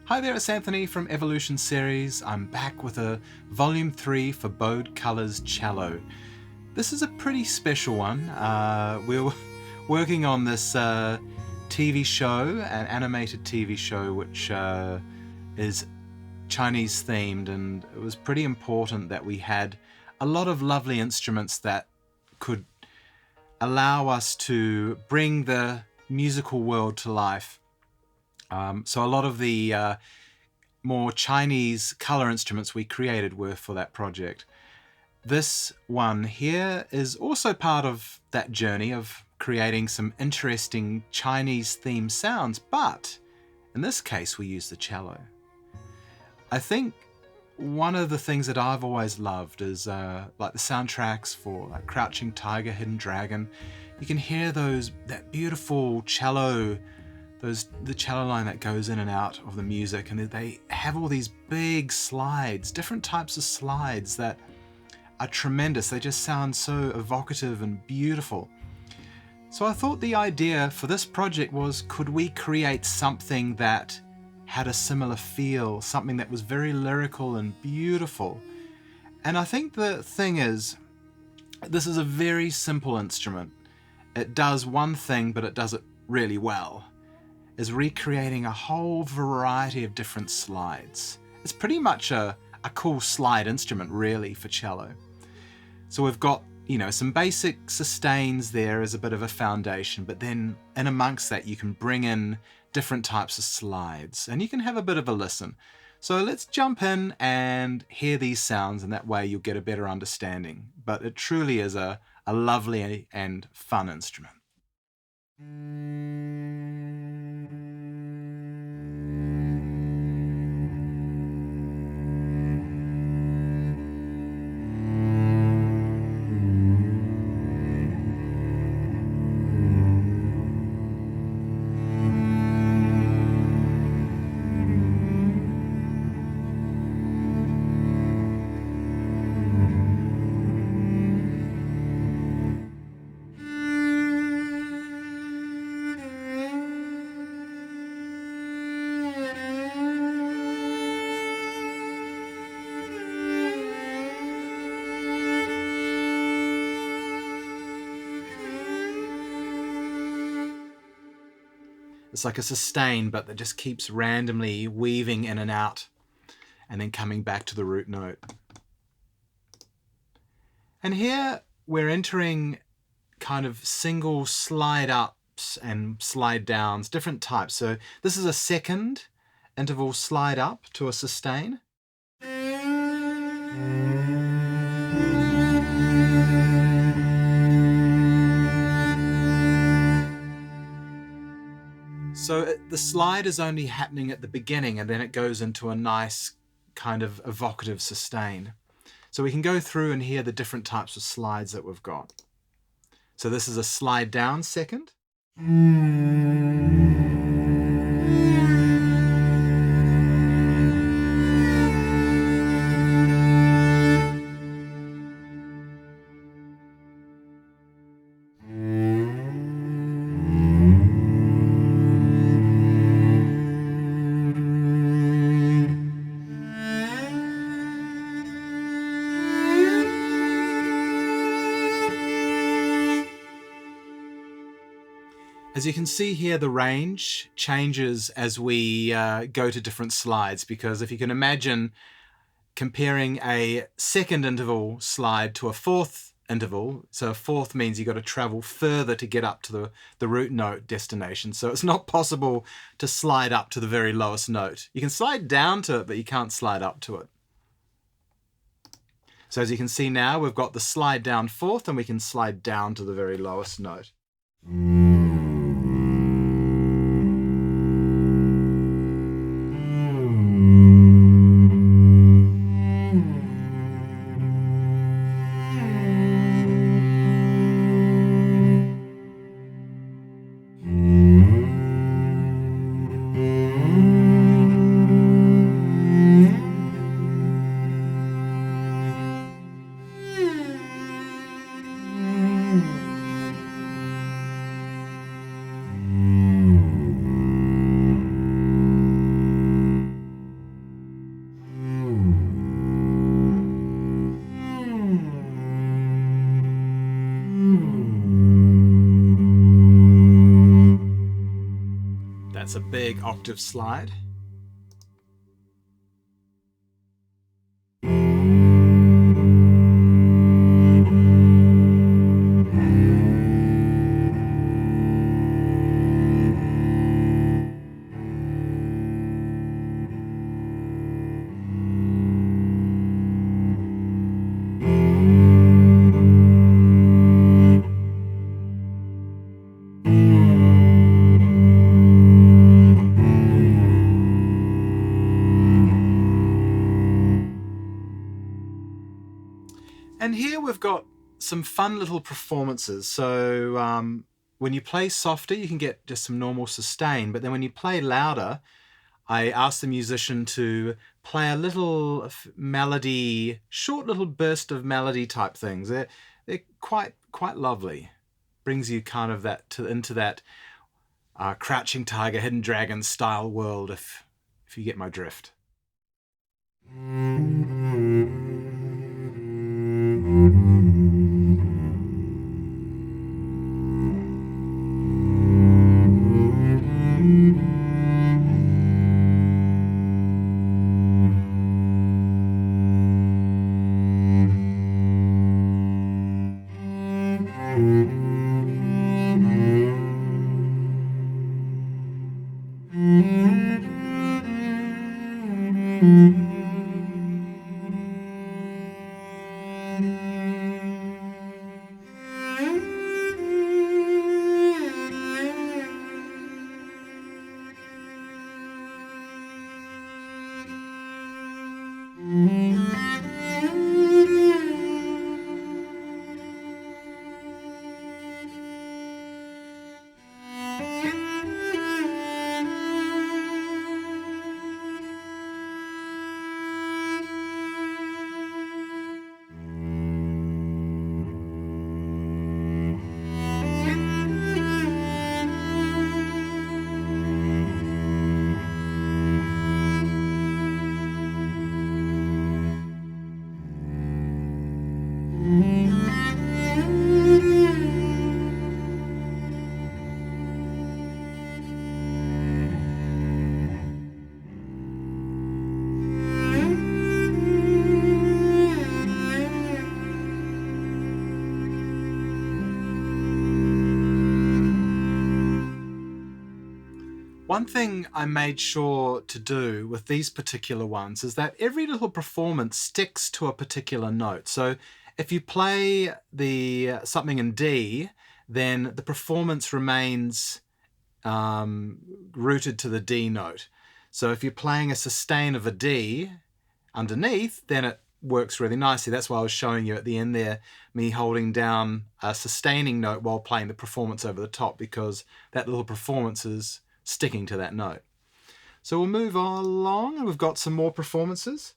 Hi there, it's Anthony from Evolution Series. I'm back with a Volume 3 for Bowed Colors Cello. This is a pretty special one. We're working on this TV show, an animated TV show which is Chinese themed, and it was pretty important that we had a lot of lovely instruments that could allow us to bring the musical world to life. So a lot of the more Chinese color instruments we created were for that project. This one here is also part of that journey of creating some interesting Chinese themed sounds, but in this case we use the cello. I think one of the things that I've always loved is like the soundtracks for like Crouching Tiger, Hidden Dragon. You can hear that beautiful cello, the cello line that goes in and out of the music, and they have all these big slides, different types of slides that are tremendous. They just sound so evocative and beautiful. So I thought the idea for this project was, could we create something that had a similar feel, something that was very lyrical and beautiful? And I think the thing is, this is a very simple instrument. It does one thing, but it does it really well, is recreating a whole variety of different slides. It's pretty much a cool slide instrument really for cello. So we've got, some basic sustains there as a bit of a foundation, but then in amongst that you can bring in different types of slides and you can have a bit of a listen. So let's jump in and hear these sounds, and that way you'll get a better understanding. But it truly is a lovely and fun instrument. It's like a sustain, but that just keeps randomly weaving in and out and then coming back to the root note. And here we're entering kind of single slide ups and slide downs, different types. So this is a second interval slide up to a sustain. So the slide is only happening at the beginning, and then it goes into a nice kind of evocative sustain. So we can go through and hear the different types of slides that we've got. So this is a slide down second. As you can see here, the range changes as we go to different slides, because if you can imagine comparing a second interval slide to a fourth interval, so a fourth means you've got to travel further to get up to the root note destination. So it's not possible to slide up to the very lowest note. You can slide down to it, but you can't slide up to it. So as you can see now, we've got the slide down fourth, and we can slide down to the very lowest note. That's a big octave slide. And here we've got some fun little performances. So when you play softer, you can get just some normal sustain, but then when you play louder, I ask the musician to play a little melody, short little burst of melody type things. They're quite lovely. Brings you kind of into that Crouching Tiger, Hidden Dragon style world, if you get my drift. One thing I made sure to do with these particular ones is that every little performance sticks to a particular note. So if you play something in D, then the performance remains rooted to the D note. So if you're playing a sustain of a D underneath, then it works really nicely. That's why I was showing you at the end there, me holding down a sustaining note while playing the performance over the top, because that little performance is sticking to that note. So we'll move along, and we've got some more performances.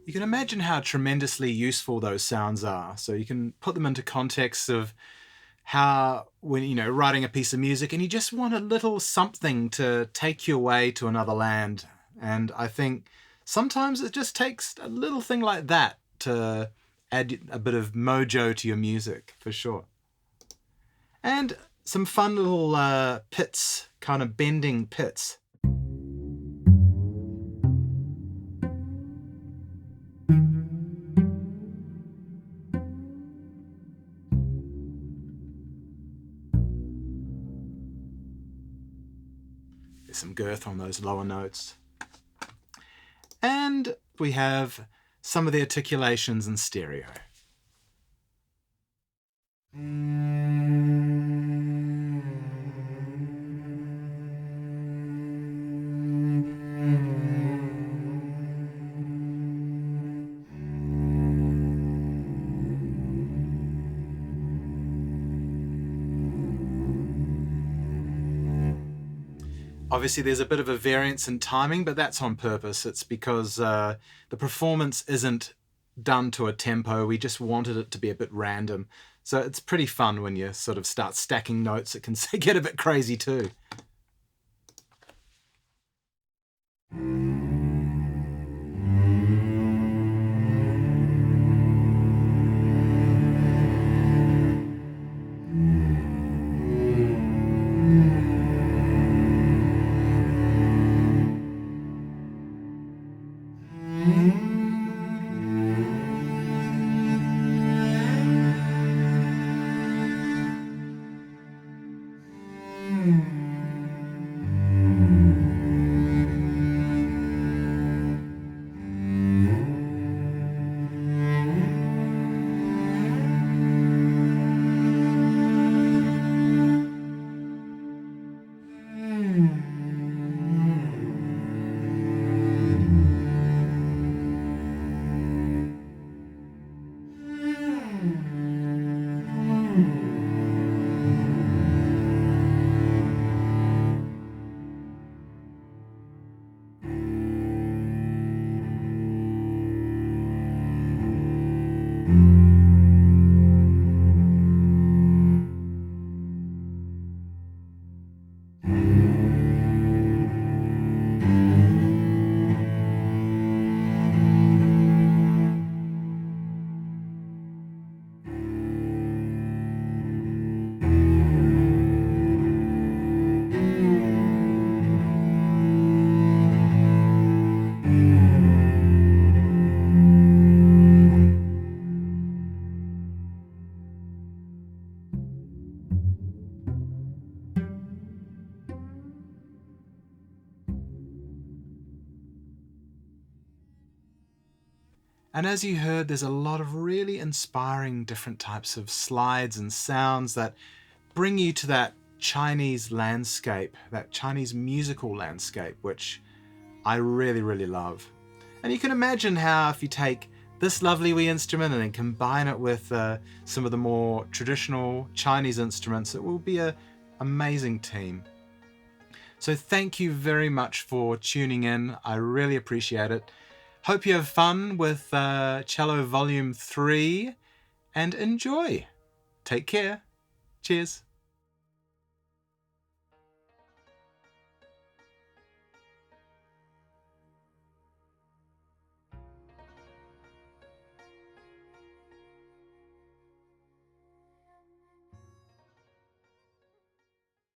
You can imagine how tremendously useful those sounds are. So you can put them into context of how, when writing a piece of music and you just want a little something to take you away to another land. And I think sometimes it just takes a little thing like that to add a bit of mojo to your music, for sure. And some fun little pits, kind of bending pits. girth on those lower notes. And we have some of the articulations in stereo. Obviously there's a bit of a variance in timing, but that's on purpose. It's because the performance isn't done to a tempo. We just wanted it to be a bit random. So it's pretty fun when you sort of start stacking notes. It can get a bit crazy too. And as you heard, there's a lot of really inspiring different types of slides and sounds that bring you to that Chinese landscape, that Chinese musical landscape, which I really, really love. And you can imagine how if you take this lovely wee instrument and then combine it with some of the more traditional Chinese instruments, it will be an amazing team. So thank you very much for tuning in. I really appreciate it. Hope you have fun with Cello Volume 3 and enjoy. Take care. Cheers.